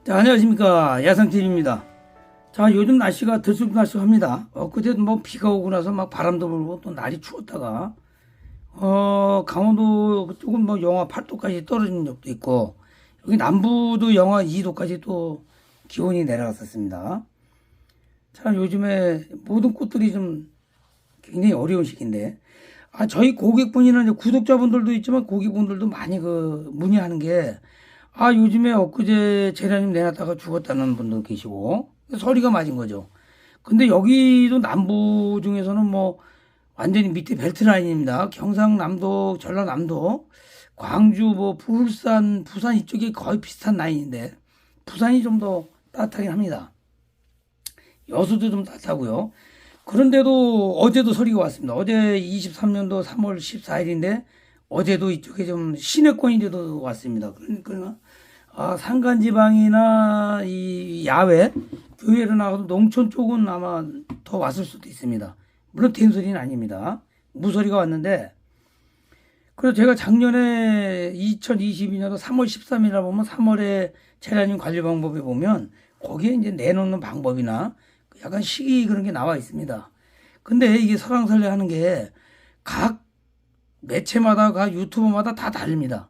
자, 안녕하십니까. 야상TV입니다. 자, 요즘 날씨가 들쑥날쑥합니다. 엊그제도 뭐 비가 오고 나서 막 바람도 불고 또 날이 추웠다가, 강원도 그쪽은 뭐 영하 8도까지 떨어진 적도 있고, 여기 남부도 영하 2도까지 또 기온이 내려갔었습니다. 참 요즘에 모든 꽃들이 좀 굉장히 어려운 시기인데, 저희 고객분이나 이제 구독자분들도 있지만 고객분들도 많이 문의하는 게, 요즘에 엊그제 제라늄 내놨다가 죽었다는 분도 계시고, 서리가 맞은 거죠. 근데 여기도 남부 중에서는 뭐, 완전히 밑에 벨트라인입니다. 경상남도, 전라남도, 광주, 뭐, 부산, 부산 이쪽이 거의 비슷한 라인인데, 부산이 좀 더 따뜻하긴 합니다. 여수도 좀 따뜻하고요. 그런데도 어제도 서리가 왔습니다. 어제 23년도 3월 14일인데 어제도 이쪽에 좀 시내권인데도 왔습니다. 그러니까 산간지방이나 이 야외 교외로 나가도 농촌 쪽은 아마 더 왔을 수도 있습니다. 물론 된소리는 아닙니다. 무서리가 왔는데 그래서 제가 작년에 2022년도 3월 13일이라 보면 3월에 재난님 관리 방법에 보면 거기에 이제 내놓는 방법이나 약간 시기 그런 게 나와 있습니다. 근데 이게 설왕설래 하는 게 각 매체마다, 각 유튜버마다 다 다릅니다.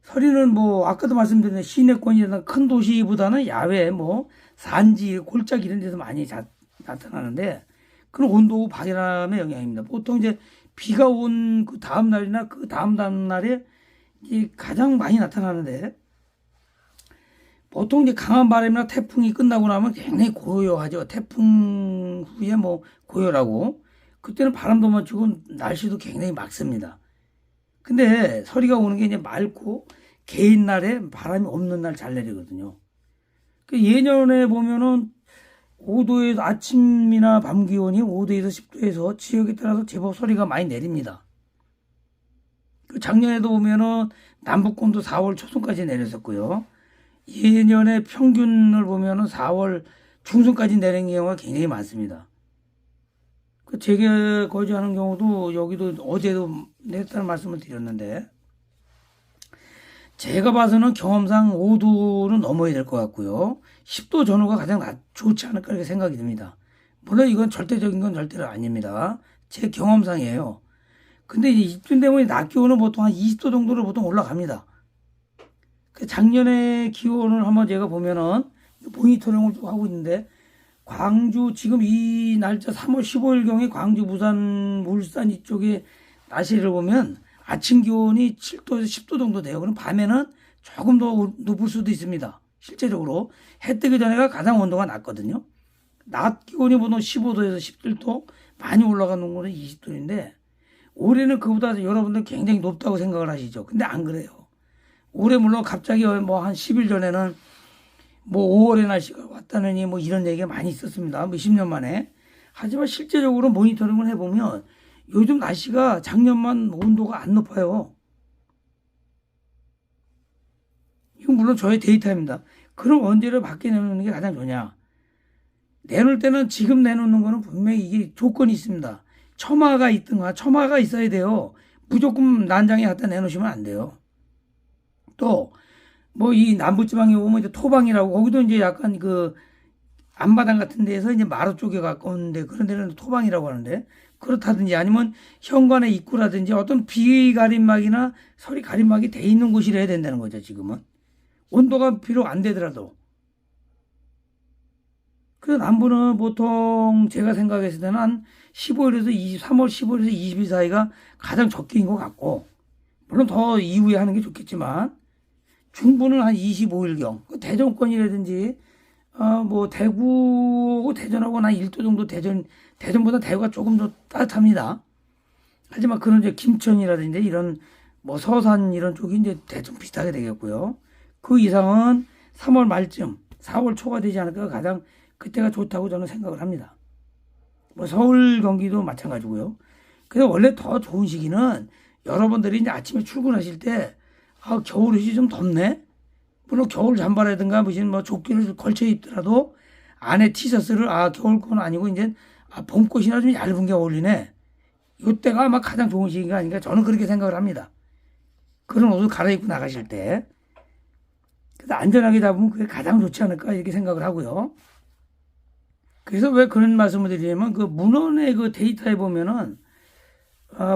서리는 뭐, 아까도 말씀드린 시내권이나 큰 도시보다는 야외, 뭐, 산지, 골짜기 이런 데서 많이 나타나는데, 그런 온도 바람의 영향입니다. 보통 이제 비가 온 그 다음 날이나 그 다음 날에 이제 가장 많이 나타나는데, 보통 이제 강한 바람이나 태풍이 끝나고 나면 굉장히 고요하죠. 태풍 후에 뭐 고요라고. 그때는 바람도 멈추고 날씨도 굉장히 맑습니다. 근데 서리가 오는 게 이제 맑고 개인 날에 바람이 없는 날 잘 내리거든요. 예년에 보면은 5도에서 아침이나 밤 기온이 5도에서 10도에서 지역에 따라서 제법 서리가 많이 내립니다. 작년에도 보면은 남북권도 4월 초순까지 내렸었고요. 예년의 평균을 보면은 4월 중순까지 내린 경우가 굉장히 많습니다. 제가 거주하는 경우도 여기도 어제도 냈다는 말씀을 드렸는데 제가 봐서는 경험상 5도는 넘어야 될 것 같고요. 10도 전후가 가장 좋지 않을까 이렇게 생각이 듭니다. 물론 이건 절대적인 건 절대로 아닙니다. 제 경험상이에요. 근데 이쯤 되면 낮 기온은 보통 한 20도 정도로 보통 올라갑니다. 작년에 기온을 한번 제가 보면은 모니터링을 좀 하고 있는데 광주 지금 이 날짜 3월 15일경에 광주, 부산, 울산 이쪽에 날씨를 보면 아침 기온이 7도에서 10도 정도 돼요. 그럼 밤에는 조금 더 높을 수도 있습니다. 실제적으로 해 뜨기 전에가 가장 온도가 낮거든요. 낮 기온이 보통 15도에서 17도, 많이 올라가는 거는 20도인데 올해는 그보다 여러분들 굉장히 높다고 생각을 하시죠. 근데 안 그래요. 올해 물론 갑자기 뭐 한 10일 전에는 뭐 5월의 날씨가 왔다느니 뭐 이런 얘기가 많이 있었습니다. 뭐 10년 만에. 하지만 실제적으로 모니터링을 해보면 요즘 날씨가 작년만 온도가 안 높아요. 이건 물론 저의 데이터입니다. 그럼 언제를 밖에 내놓는 게 가장 좋냐? 내놓을 때는 지금 내놓는 거는 분명히 이게 조건이 있습니다. 처마가 있든가 처마가 있어야 돼요. 무조건 난장에 갖다 내놓으시면 안 돼요. 또, 뭐, 이 남부지방에 오면 이제 토방이라고, 거기도 이제 약간 앞마당 같은 데에서 이제 마루 쪽에 가까운데, 그런 데는 토방이라고 하는데, 그렇다든지 아니면 현관의 입구라든지 어떤 비가림막이나 서리 가림막이 돼 있는 곳이라 해야 된다는 거죠, 지금은. 온도가 비록 안 되더라도. 그래서 남부는 보통 제가 생각했을 때는 한 15일에서 3월 15일에서 20일 사이가 가장 적기인 것 같고, 물론 더 이후에 하는 게 좋겠지만, 중부는 한 25일경, 대전권이라든지, 뭐, 대구하고 대전하고 한 1도 정도 대전보다 대구가 조금 더 따뜻합니다. 하지만 그런 이제 김천이라든지 이런, 뭐, 서산 이런 쪽이 이제 대충 비슷하게 되겠고요. 그 이상은 3월 말쯤, 4월 초가 되지 않을까 가장 그때가 좋다고 저는 생각을 합니다. 뭐, 서울, 경기도 마찬가지고요. 그래서 원래 더 좋은 시기는 여러분들이 이제 아침에 출근하실 때, 겨울옷이 좀 덥네? 물론 겨울 잠바라든가 무슨 뭐 조끼를 걸쳐 입더라도 안에 티셔츠를 겨울 건 아니고 이제 봄꽃이나 좀 얇은 게 어울리네. 이때가 아마 가장 좋은 시기가 아닌가 저는 그렇게 생각을 합니다. 그런 옷을 갈아입고 나가실 때. 그래서 안전하게 잡으면 그게 가장 좋지 않을까 이렇게 생각을 하고요. 그래서 왜 그런 말씀을 드리냐면 그 문헌의 그 데이터에 보면은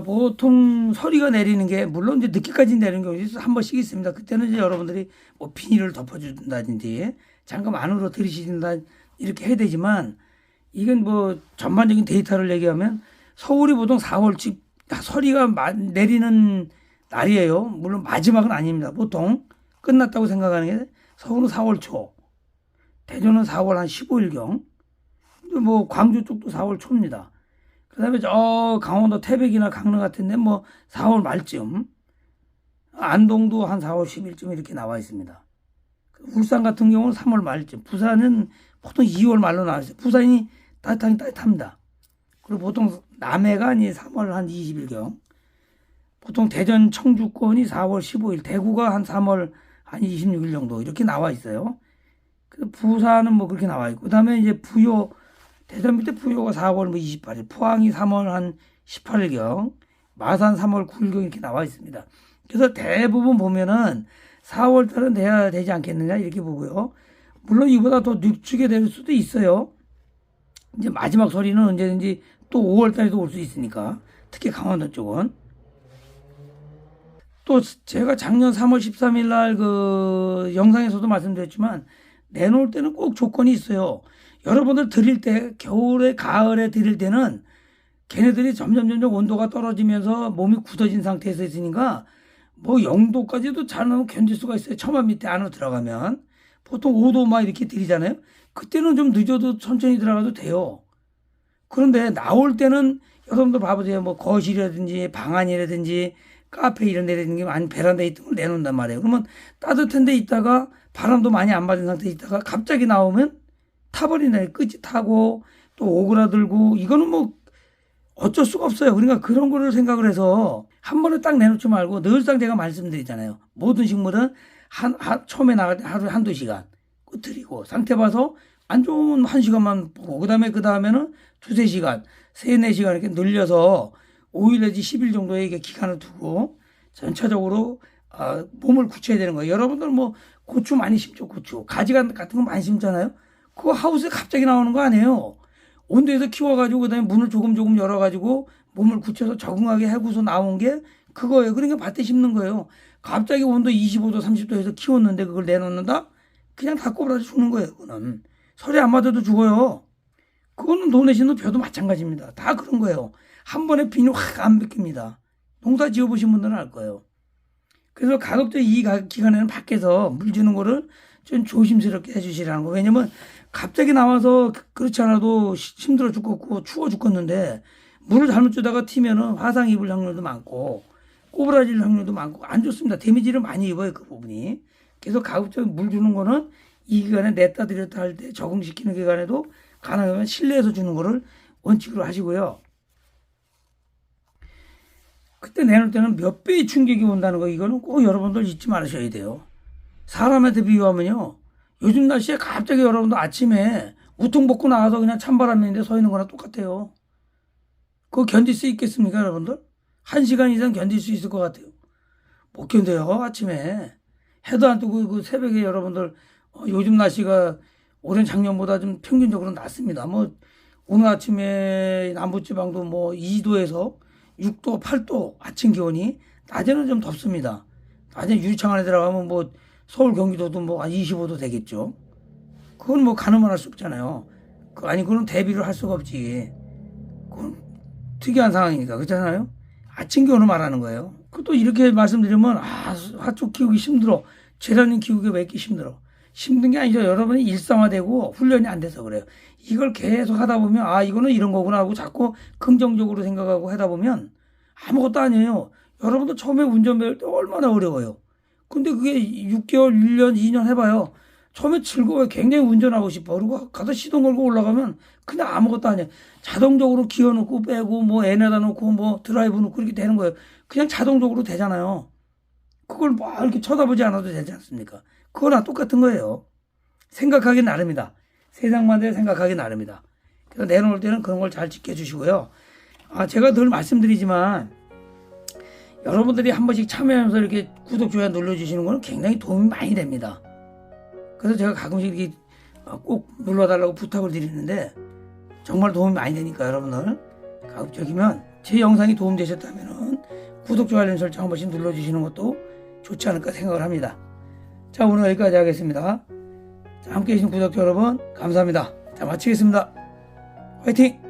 보통 서리가 내리는 게 물론 이제 늦게까지 내리는 경우도 한 번씩 있습니다. 그때는 이제 여러분들이 뭐 비닐을 덮어준다든지 잠깐 안으로 들이신다 이렇게 해야 되지만 이건 뭐 전반적인 데이터를 얘기하면 서울이 보통 4월쯤 서리가 내리는 날이에요. 물론 마지막은 아닙니다. 보통 끝났다고 생각하는 게 서울은 4월 초, 대전은 4월 한 15일경, 뭐 광주 쪽도 4월 초입니다. 그다음에 저 강원도 태백이나 강릉 같은데 뭐 4월 말쯤, 안동도 한 4월 10일쯤 이렇게 나와 있습니다. 울산 같은 경우는 3월 말쯤, 부산은 보통 2월 말로 나와 있어요. 부산이 따뜻하긴 따뜻합니다. 그리고 보통 남해가 3월 한 20일경, 보통 대전 청주권이 4월 15일, 대구가 한 3월 한 26일 정도 이렇게 나와 있어요. 그 부산은 뭐 그렇게 나와 있고, 그다음에 이제 부여, 대전 밑에 부여가 4월 뭐 28일, 포항이 3월 한 18일경, 마산 3월 9일경 이렇게 나와 있습니다. 그래서 대부분 보면은 4월 달은 돼야 되지 않겠느냐 이렇게 보고요. 물론 이보다 더 늦추게 될 수도 있어요. 이제 마지막 서리는 언제든지 또 5월 달에도 올 수 있으니까, 특히 강원도 쪽은. 또 제가 작년 3월 13일 날 그 영상에서도 말씀드렸지만 내놓을 때는 꼭 조건이 있어요. 여러분들 드릴 때, 겨울에 가을에 드릴 때는 걔네들이 점점 온도가 떨어지면서 몸이 굳어진 상태에서 있으니까 뭐 0도까지도 잘 견딜 수가 있어요. 처마 밑에 안으로 들어가면 보통 5도 막 이렇게 드리잖아요. 그때는 좀 늦어도 천천히 들어가도 돼요. 그런데 나올 때는 여러분들 봐보세요. 뭐 거실이라든지 방 안이라든지 카페 이런 데라든지 아니 베란다에 있던 걸 내놓는단 말이에요. 그러면 따뜻한 데 있다가 바람도 많이 안 맞은 상태에 있다가 갑자기 나오면 타버리네. 끝이 타고 또 오그라들고, 이거는 뭐 어쩔 수가 없어요. 그러니까 그런 거를 생각을 해서 한 번에 딱 내놓지 말고, 늘상 제가 말씀드리잖아요. 모든 식물은 처음에 나갈 때 하루에 한두 시간 드리고, 상태 봐서 안 좋으면 1시간만 보고, 그 다음에는 2-3시간, 3-4시간 이렇게 늘려서 5일 내지 10일 정도의 기간을 두고 전체적으로 몸을 굳혀야 되는 거예요. 여러분들 뭐 고추 많이 심죠. 고추 가지 같은 거 많이 심잖아요. 그거 하우스에 갑자기 나오는 거 아니에요. 온도에서 키워가지고 그다음에 문을 조금 열어가지고 몸을 굳혀서 적응하게 하고서 나온 게 그거예요. 그러니까 밭에 심는 거예요. 갑자기 온도 25도 30도에서 키웠는데 그걸 내놓는다? 그냥 다 꼬부라져 죽는 거예요. 그거는 설이 안 맞아도 죽어요. 그거는 노내시는 벼도 마찬가지입니다. 다 그런 거예요. 한 번에 비는 확 안 벗깁니다. 농사 지어보신 분들은 알 거예요. 그래서 가급적 이 기간에는 밖에서 물 주는 거를 좀 조심스럽게 해주시라는 거. 왜냐면 갑자기 나와서 그렇지 않아도 힘들어 죽겠고 추워 죽겠는데 물을 잘못 주다가 튀면은 화상 입을 확률도 많고 꼬부라질 확률도 많고 안 좋습니다. 데미지를 많이 입어요, 그 부분이. 그래서 가급적 물 주는 거는 이 기간에 냈다 드렸다 할 때 적응시키는 기간에도 가능하면 실내에서 주는 거를 원칙으로 하시고요. 그때 내놓을 때는 몇 배의 충격이 온다는 거, 이거는 꼭 여러분들 잊지 말으셔야 돼요. 사람한테 비유하면요, 요즘 날씨에 갑자기 여러분들 아침에 우통 벗고 나가서 그냥 찬바람인데 서 있는 거랑 똑같아요. 그거 견딜 수 있겠습니까, 여러분들? 1시간 이상 견딜 수 있을 것 같아요. 못 견뎌요. 아침에 해도 안 뜨고 그 새벽에 여러분들 요즘 날씨가 올해 작년보다 좀 평균적으로 낮습니다. 뭐 오늘 아침에 남부지방도 뭐 2도에서 6도, 8도 아침 기온이, 낮에는 좀 덥습니다. 낮에 유리창 안에 들어가면 뭐 서울 경기도도 뭐 한 25도 되겠죠. 그건 뭐 가늠을 할 수 없잖아요. 그건 대비를 할 수가 없지. 그건 특이한 상황이니까. 그렇잖아요. 아침 기온을 말하는 거예요. 또 이렇게 말씀드리면 화초 키우기 힘들어. 제라늄 키우기 왜 이렇게 힘들어. 힘든 게 아니죠. 여러분이 일상화되고 훈련이 안 돼서 그래요. 이걸 계속 하다 보면 이거는 이런 거구나 하고 자꾸 긍정적으로 생각하고 하다 보면 아무것도 아니에요. 여러분도 처음에 운전 배울 때 얼마나 어려워요. 근데 그게 6개월, 1년, 2년 해봐요. 처음에 즐거워요. 굉장히 운전하고 싶어. 그리고 가서 시동 걸고 올라가면 그냥 아무것도 아니에요. 자동적으로 기어 넣고 빼고 뭐 N에다 놓고 뭐 드라이브 넣고 이렇게 되는 거예요. 그냥 자동적으로 되잖아요. 그걸 막 이렇게 쳐다보지 않아도 되지 않습니까? 그거랑 똑같은 거예요. 생각하기 나름이다. 세상만대로 생각하기 나름이다. 그래서 내놓을 때는 그런 걸 잘 지켜주시고요. 제가 늘 말씀드리지만 여러분들이 한 번씩 참여하면서 이렇게 구독, 좋아요 눌러주시는 거는 굉장히 도움이 많이 됩니다. 그래서 제가 가끔씩 이렇게 꼭 눌러달라고 부탁을 드리는데 정말 도움이 많이 되니까 여러분들 가급적이면 제 영상이 도움되셨다면 구독, 좋아요, 알림 설정 한 번씩 눌러주시는 것도 좋지 않을까 생각을 합니다. 자, 오늘 여기까지 하겠습니다. 자, 함께 해주신 구독자 여러분 감사합니다. 자, 마치겠습니다. 화이팅!